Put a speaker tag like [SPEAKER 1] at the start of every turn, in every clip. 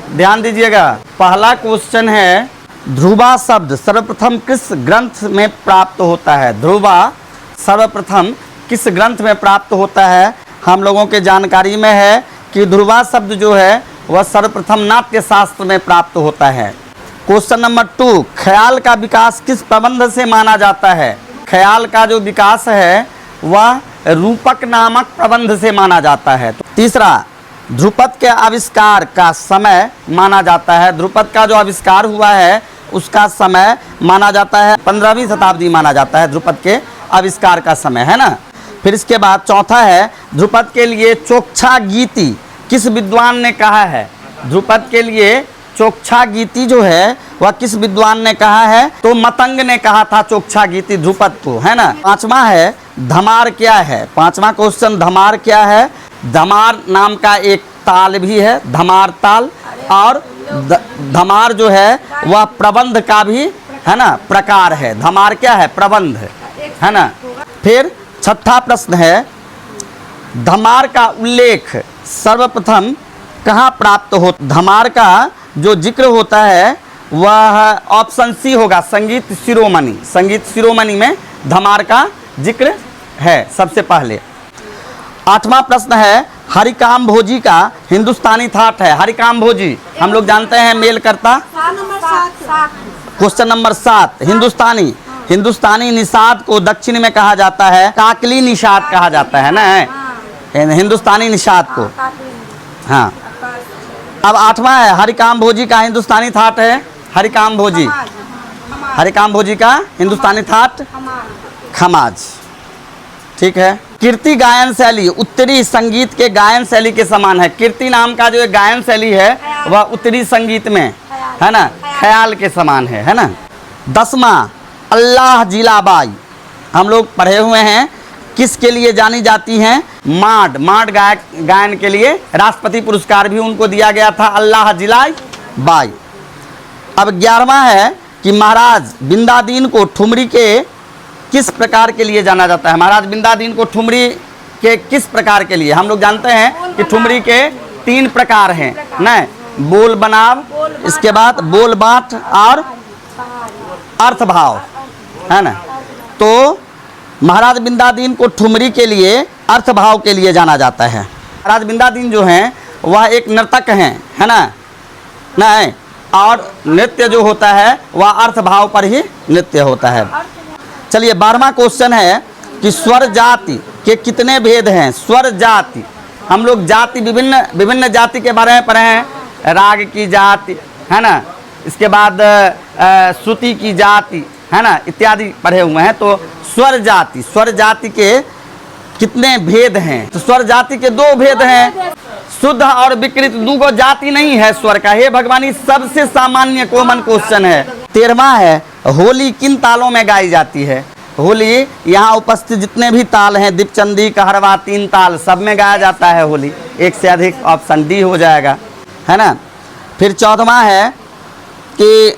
[SPEAKER 1] ध्यान दीजिएगा। पहला क्वेश्चन है, ध्रुवा शब्द सर्वप्रथम किस ग्रंथ में प्राप्त होता है? ध्रुवा सर्वप्रथम किस ग्रंथ में प्राप्त होता है? हम लोगों के जानकारी में है कि ध्रुवा शब्द जो है वह सर्वप्रथम नाट्य शास्त्र में प्राप्त होता है। क्वेश्चन नंबर 2, ख्याल का विकास किस प्रबंध से माना जाता है? ख्याल का जो विकास है वह रूपक नामक प्रबंध से माना जाता है। तो तीसरा, ध्रुपद के आविष्कार का समय माना जाता है। ध्रुपद का जो आविष्कार हुआ है उसका समय माना जाता है 15वीं शताब्दी माना जाता है ध्रुपद के आविष्कार का समय, है ना। फिर इसके बाद चौथा है, ध्रुपद के लिए चोक्षा गीति किस विद्वान ने कहा है? ध्रुपद के लिए चोक्षा गीति जो है वह किस विद्वान ने कहा है? तो मतंग ने कहा था चोक्षा गीति ध्रुपद को, है ना। पांचवा है, धमार क्या है? पांचवा क्वेश्चन, धमार क्या है? धमार नाम का एक ताल भी है, धमार ताल, और धमार जो है वह प्रबंध का भी, है ना, प्रकार है। धमार क्या है? प्रबंध, है ना। फिर छठा प्रश्न है, धमार का उल्लेख सर्वप्रथम कहाँ प्राप्त हो? धमार का जो जिक्र होता है वह ऑप्शन सी होगा, संगीत शिरोमणि। संगीत शिरोमणि में धमार का जिक्र है सबसे पहले। आठवां प्रश्न है, हरिकाम भोजी का हिंदुस्तानी थाट है। हरिकाम भोजी हम लोग जानते हैं मेलकर्ता। क्वेश्चन नंबर 7, हिंदुस्तानी निषाद को दक्षिण में कहा जाता है काकली निषाद कहा जाता है ना, हिंदुस्तानी निषाद को। हाँ, अब आठवां है, हरिकाम भोजी का हिंदुस्तानी थाट है हरिकाम भोजी का हिंदुस्तानी थाट खमाज। ठीक है। कीर्ति गायन शैली उत्तरी संगीत के गायन शैली के समान है। कीर्ति नाम का जो एक गायन शैली है वह उत्तरी संगीत में, है ना, ख्याल के समान है ना। 10वां, अल्लाह जिलाबाई हम लोग पढ़े हुए हैं, किसके लिए जानी जाती हैं? माड गायन के लिए राष्ट्रपति पुरस्कार भी उनको दिया गया था, अल्लाह जिलाबाई। अब 11वां है कि महाराज बिंदादीन को ठुमरी के किस प्रकार के लिए जाना जाता है? महाराज बिंदादीन को ठुमरी के किस प्रकार के लिए? हम लोग जानते हैं कि ठुमरी के 3 प्रकार हैं ना, बोल बनाव, इसके बाद बोल बाँट और अर्थ भाव, है ना। तो महाराज बिंदादीन को ठुमरी के लिए अर्थ भाव के लिए जाना जाता है। महाराज बिंदादीन जो हैं वह एक नर्तक हैं, है ना, और नृत्य जो होता है वह अर्थ भाव पर ही नृत्य होता है। चलिए 12वां क्वेश्चन है कि स्वर जाति के कितने भेद हैं? स्वर जाति, हम लोग जाति विभिन्न जाति के बारे में पढ़े हैं, राग की जाति, है ना, इसके बाद श्रुति की जाति, है ना, इत्यादि पढ़े हुए हैं। तो स्वर जाति के कितने भेद हैं? तो स्वर जाति के 2 भेद हैं, शुद्ध और विकृत। 2 जाति नहीं है स्वर का। हे भगवानी, सबसे सामान्य कॉमन क्वेश्चन है। 13वां है, होली किन तालों में गाई जाती है? होली यहाँ उपस्थित जितने भी ताल हैं, दीपचंदी, कहरवा, 3 ताल, सब में गाया जाता है होली। एक से अधिक ऑप्शन डी हो जाएगा, है ना। फिर 14वां है कि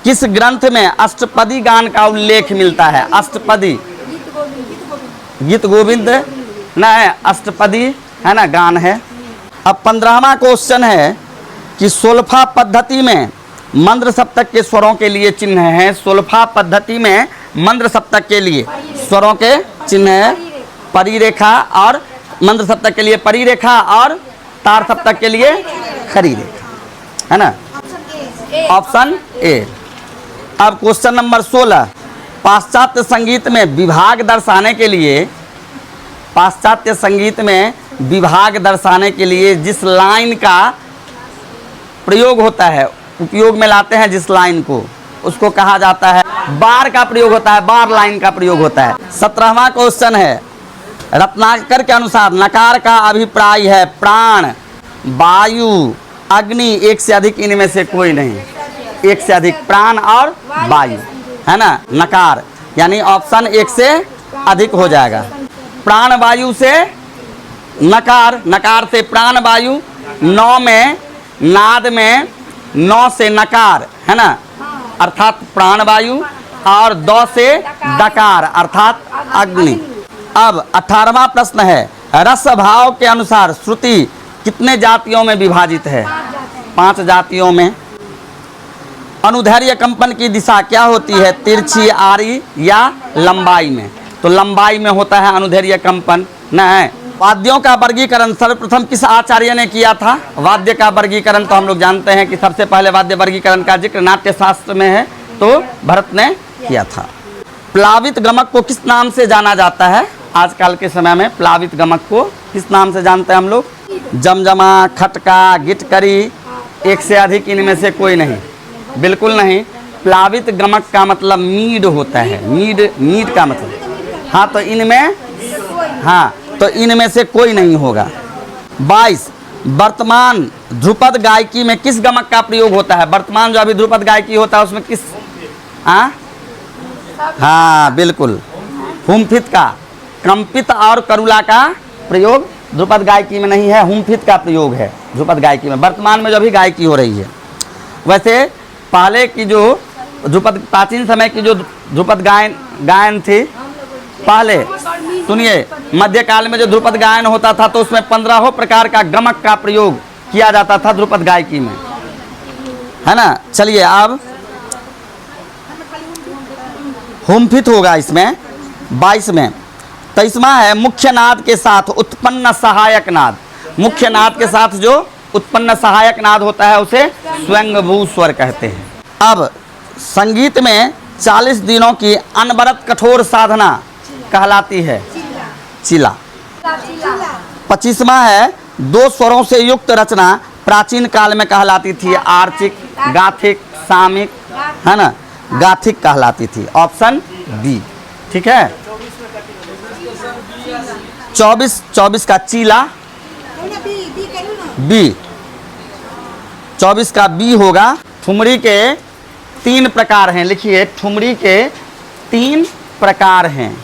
[SPEAKER 1] किस ग्रंथ में अष्टपदी गान का उल्लेख मिलता है? अष्टपदी, गीत गोविंद ना है, अष्टपदी, है ना, गान है। अब 15वां क्वेश्चन है कि सोल्फा पद्धति में मंद्र सप्तक के स्वरों के लिए चिन्ह हैं। सोल्फा पद्धति में मंद्र सप्तक के लिए स्वरों के चिन्ह है परिरेखा, और मंद्र सप्तक के लिए परिरेखा, और तार सप्तक के लिए खड़ी रेखा, है ना, ऑप्शन ए। अब क्वेश्चन नंबर 16, पाश्चात्य संगीत में विभाग दर्शाने के लिए जिस लाइन का प्रयोग होता है, उपयोग में लाते हैं जिस लाइन को, उसको कहा जाता है बार का प्रयोग होता है, बार लाइन का प्रयोग होता है। 17वां क्वेश्चन है, रत्नाकर के अनुसार नकार का अभिप्राय है प्राण, वायु, अग्नि, एक से अधिक इनमें से कोई नहीं, एक से अधिक, प्राण और वायु, है ना, नकार, यानी ऑप्शन 1 से अधिक हो जाएगा। प्राण वायु से नकार, नकार से प्राण वायु, 9 में नाद में 9 से नकार, है ना, अर्थात प्राण वायु, और 2 से डकार अर्थात अग्नि। अब 18वां प्रश्न है, रस भाव के अनुसार श्रुति कितने जातियों में विभाजित है? 5 जातियों में। अनुदैर्ध्य कंपन की दिशा क्या होती है? तिरछी, आड़ी या लंबाई में। तो लंबाई में होता है अनुदैर्ध्य कंपन न है। वाद्यों का वर्गीकरण सर्वप्रथम किस आचार्य ने किया था? वाद्य का वर्गीकरण तो हम लोग जानते हैं कि सबसे पहले वाद्य वर्गीकरण का जिक्र नाट्य शास्त्र में है, तो भरत ने किया था। प्लावित गमक को किस नाम से जाना जाता है? आजकल के समय में प्लावित गमक को किस नाम से जानते हैं हम लोग? जमजमा, खटका, गिटकरी, एक से अधिक इनमें से कोई नहीं, बिल्कुल नहीं। प्लावित गमक का मतलब मीड होता है, मीड का मतलब। हाँ तो इनमें से कोई नहीं होगा। 22 वर्तमान ध्रुपद गायकी में किस गमक का प्रयोग होता है? वर्तमान जो अभी ध्रुपद गायकी होता है उसमें किस? हाँ बिल्कुल, हुमफित का। कंपित और करुला का प्रयोग ध्रुपद गायकी में नहीं है, हुमफित का प्रयोग है ध्रुपद गायकी में, वर्तमान में जो अभी गायकी हो रही है। वैसे पहले की जो ध्रुपद, प्राचीन समय की जो ध्रुपद गायन थी, पहले सुनिए, मध्यकाल में जो ध्रुपद गायन होता था तो उसमें 15 प्रकार का गमक का प्रयोग किया जाता था ध्रुपद गायकी में, है ना। चलिए अब हुमफित होगा इसमें 22 में। 23वां है मुख्य नाद के साथ उत्पन्न सहायक नाद। मुख्य नाद के साथ जो उत्पन्न सहायक नाद होता है उसे स्वयंभू स्वर कहते हैं। अब संगीत में 40 दिनों की अनवरत कठोर साधना कहलाती है चिला। 25वां है 2 स्वरों से युक्त रचना प्राचीन काल में कहलाती थी आर्चिक, गाथिक, सामिक, है ना, गाथिक कहलाती थी। ऑप्शन बी ठीक है। 24 का चीला, बी 24 का बी होगा। ठुमरी के 3 प्रकार हैं, लिखिए ठुमरी के 3 प्रकार हैं।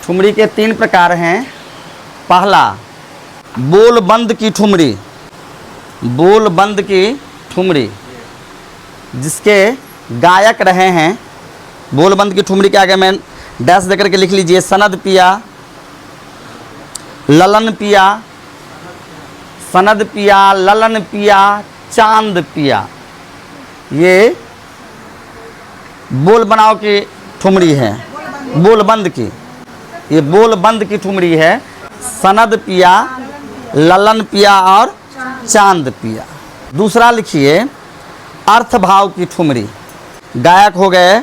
[SPEAKER 1] ठुमरी के 3 प्रकार हैं। पहला बोल बंद की ठुमरी, बोल बंद की ठुमरी जिसके गायक रहे हैं। बोल बंद की ठुमरी के आगे मैं डैश देकर के लिख लीजिए, सनद पिया, ललन पिया, सनद पिया, ललन पिया, चांद पिया। ये बोल बनाओ की ठुमरी है, बोल बंद की, ये बोल बंद की ठुमरी है। सनद पिया, ललन पिया और चांद पिया। दूसरा लिखिए अर्थ भाव की ठुमरी। गायक हो गए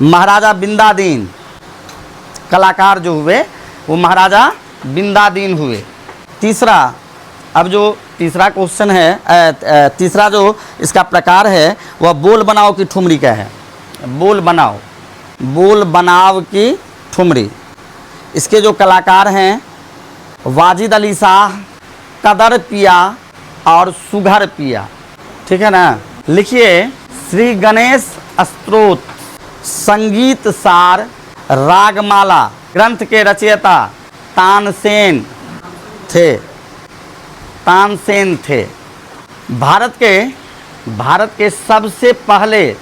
[SPEAKER 1] महाराजा बिंदादीन, कलाकार जो हुए वो महाराजा बिंदादीन हुए। तीसरा, अब जो तीसरा क्वेश्चन है, तीसरा जो इसका प्रकार है वह बोल बनाओ की ठुमरी का है। बोल बनाओ, बोल बनाव की ठुमरी। इसके जो कलाकार हैं वाजिद अली शाह, कदर पिया और सुघर पिया, ठीक है ना। लिखिए श्री गणेश स्तोत्र संगीत सार रागमाला ग्रंथ के रचयिता तानसेन थे। भारत के सबसे पहले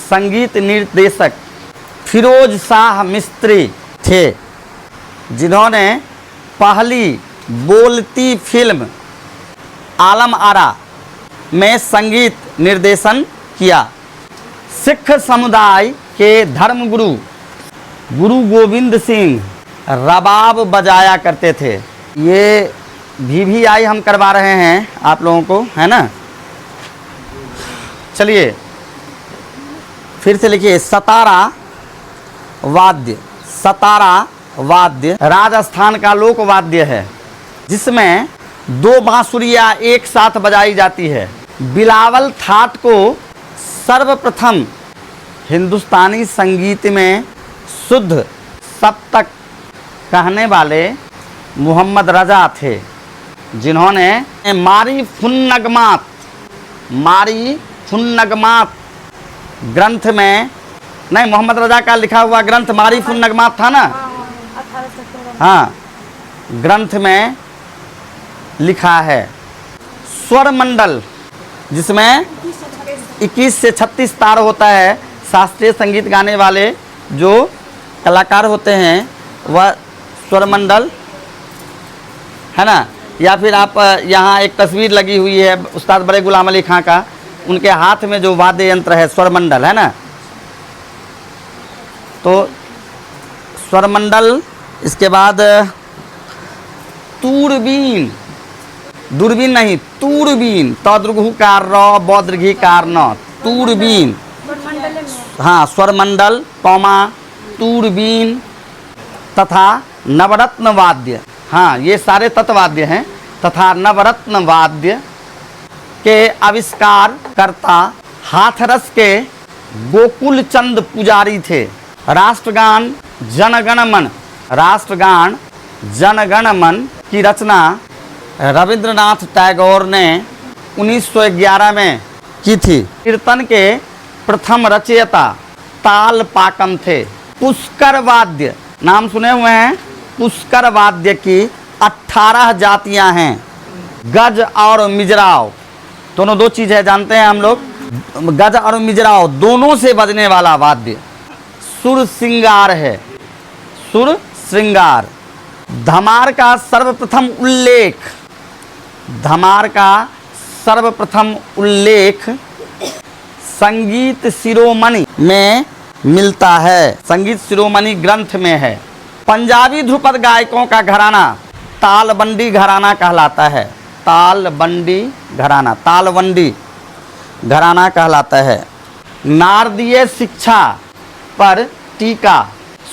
[SPEAKER 1] संगीत निर्देशक फिरोज शाह मिस्त्री थे, जिन्होंने पहली बोलती फिल्म आलम आरा में संगीत निर्देशन किया। सिख समुदाय के धर्मगुरु गुरु गोविंद सिंह रबाब बजाया करते थे। ये VVI हम करवा रहे हैं आप लोगों को, है ना। चलिए फिर से लिखिए सतारा वाद्य। सतारा वाद्य राजस्थान का लोक वाद्य है जिसमें 2 बांसुरियाँ एक साथ बजाई जाती है। बिलावल थाट को सर्वप्रथम हिंदुस्तानी संगीत में शुद्ध सप्तक कहने वाले मोहम्मद रजा थे, जिन्होंने मारी फुन्नगमात ग्रंथ में, नहीं मोहम्मद रजा का लिखा हुआ ग्रंथ मारी फुन्नगमात था ना, हाँ, ग्रंथ में लिखा है। स्वर मंडल जिसमें 21 से 36 तार होता है। शास्त्रीय संगीत गाने वाले जो कलाकार होते हैं वह स्वर मंडल, है ना। या फिर आप यहाँ एक तस्वीर लगी हुई है उस्ताद बड़े गुलाम अली खां का, उनके हाथ में जो वाद्य यंत्र है स्वरमंडल, है ना। तो स्वरमंडल, इसके बाद तूरबीन, दूरबीन नहीं तूरबीन, तद्रुघुकार र बौद्रघीकार न, तूरबीन। हाँ, स्वरमंडल, पौमा, तूरबीन तथा नवरत्न वाद्य। हाँ, ये सारे तत्वाद्य हैं। तथा नवरत्न वाद्य के आविष्कार करता हाथरस के गोकुल चंद पुजारी थे। राष्ट्रगान जनगण मन, राष्ट्रगान जनगण मन की रचना रविंद्रनाथ टैगोर ने 1911 में की थी। कीर्तन के प्रथम रचयिता ताल पाकम थे। पुष्कर वाद्य, नाम सुने हुए हैं, पुष्कर वाद्य की 18 जातियां हैं। गज और मिजराव, दोनों दो चीज़ है, जानते हैं हम लोग। गज और मिजराव दोनों से बजने वाला वाद्य। सुर श्रृंगार है, सुर श्रृंगार। धमार का सर्वप्रथम उल्लेख, धमार का सर्वप्रथम उल्लेख संगीत शिरोमणि में मिलता है, संगीत शिरोमणि ग्रंथ में है। पंजाबी ध्रुपद गायकों का घराना तालबंडी घराना कहलाता है, तालबंडी घराना, तालबंडी घराना कहलाता है। नारदीय शिक्षा पर टीका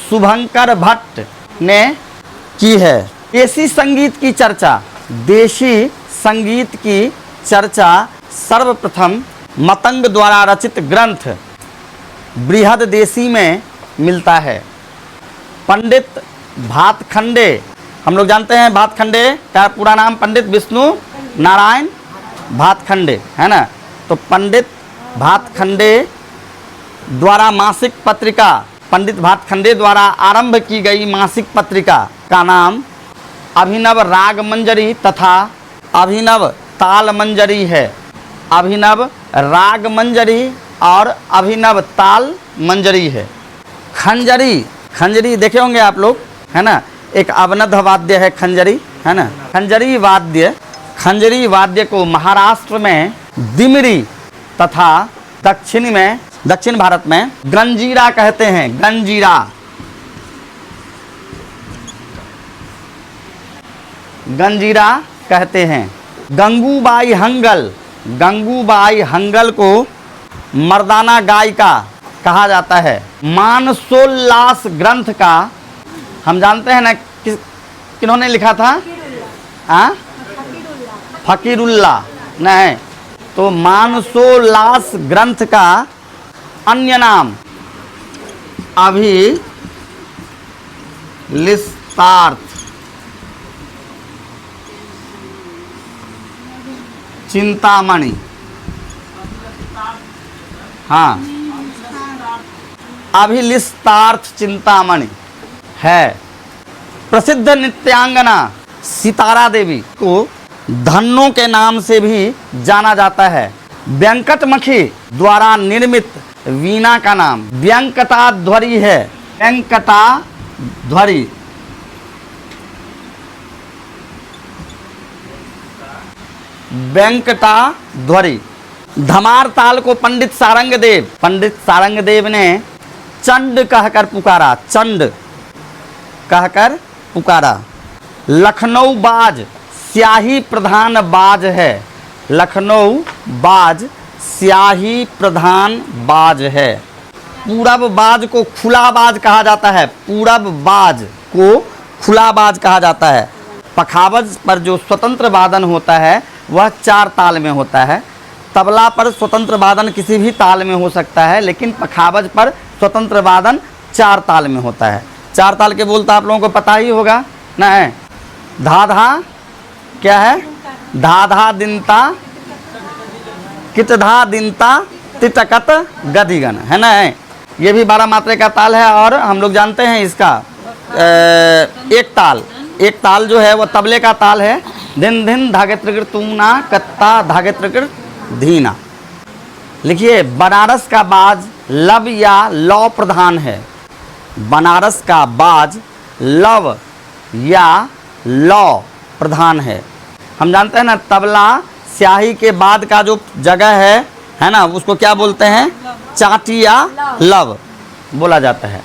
[SPEAKER 1] शुभंकर भट्ट ने की है। देसी संगीत की चर्चा, देशी संगीत की चर्चा सर्वप्रथम मतंग द्वारा रचित ग्रंथ बृहद देशी में मिलता है। पंडित भातखंडे, हम लोग जानते हैं भातखंडे का पूरा नाम पंडित विष्णु नारायण भातखंडे, है ना। तो पंडित भातखंडे द्वारा मासिक पत्रिका, पंडित भातखंडे द्वारा आरंभ की गई मासिक पत्रिका का नाम अभिनव राग मंजरी तथा अभिनव ताल मंजरी है। अभिनव राग मंजरी और अभिनव ताल मंजरी है। खंजरी, खंजरी देखे होंगे आप लोग, है ना। एक अवनध वाद्य है खंजरी, है ना। खंजरी वाद्य, खंजरी वाद्य को महाराष्ट्र में दिमरी तथा दक्षिण भारत में गंजीरा कहते हैं, गंजीरा। गंजीरा कहते हैं। गंगूबाई हंगल, गंगूबाई हंगल को मर्दाना गायिका कहा जाता है। मानसोल्लास ग्रंथ का हम जानते हैं ना, किन्होंने लिखा था? फकीरुल्लाह नहीं, तो मानसोल्लास ग्रंथ का अन्य नाम अभिलिस्तार्थ, चिंतामणि, हाँ, अभिलिस्तार्थ चिंतामणि है। प्रसिद्ध नृत्यांगना सितारा देवी को धन्नो के नाम से भी जाना जाता है। व्यंकटमखी द्वारा निर्मित वीणा का नाम व्यंकटाध्वरी है, व्यंकटाध्वरी। व्यंकटाध्वरी। धमार ताल को पंडित सारंग देव ने चंड कहकर पुकारा, चंड कहकर पुकारा। लखनऊ बाज स्याही प्रधान बाज है, लखनऊ बाज स्याही प्रधान बाज है। पूरब बाज को खुला बाज कहा जाता है, पूरब बाज को खुला बाज कहा जाता है। पखावज पर जो स्वतंत्र वादन होता है वह 4 ताल में होता है। तबला पर स्वतंत्र वादन किसी भी ताल में हो सकता है, लेकिन पखावज पर स्वतंत्र वादन 4 ताल में होता है। 4 ताल के बोल तो आप लोगों को पता ही होगा ना। है धा धा, क्या है? धा धा दिनता, कित धा दिनता, तिटकत गदिगन, है ना। है ये भी 12 मात्रे का ताल है। और हम लोग जानते हैं इसका एक ताल जो है वो तबले का ताल है। दिन दिन धागे त्रिकृत तूना कत्ता धागे त्रिकृत धीना। लिखिए, बनारस का बाज लव या लौ प्रधान है। बनारस का बाज लव या लौ प्रधान है। हम जानते हैं ना, तबला स्याही के बाद का जो जगह है ना, उसको क्या बोलते हैं? चाटी या लव बोला जाता है।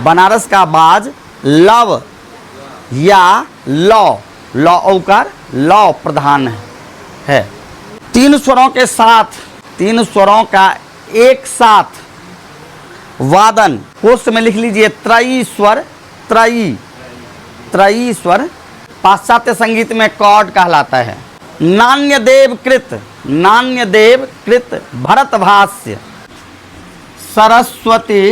[SPEAKER 1] बनारस का बाज लव या लौ, लौ औकार लौ प्रधान है। तीन स्वरों के साथ, तीन स्वरों का एक साथ वादन, कोष्ठ में लिख लीजिए त्रयी स्वर, त्रयी स्वर पाश्चात्य संगीत में कॉर्ड कहलाता है। नान्यदेव कृत भरतभाष्य सरस्वती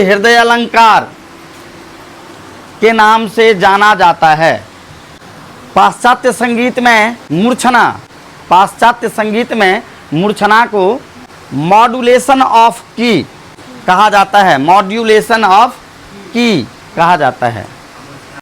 [SPEAKER 1] हृदय अलंकार के नाम से जाना जाता है। पाश्चात्य संगीत में मूर्छना, पाश्चात्य संगीत में मूर्छना को मॉड्यूलेशन ऑफ की कहा जाता है, मॉड्यूलेशन ऑफ की कहा जाता है।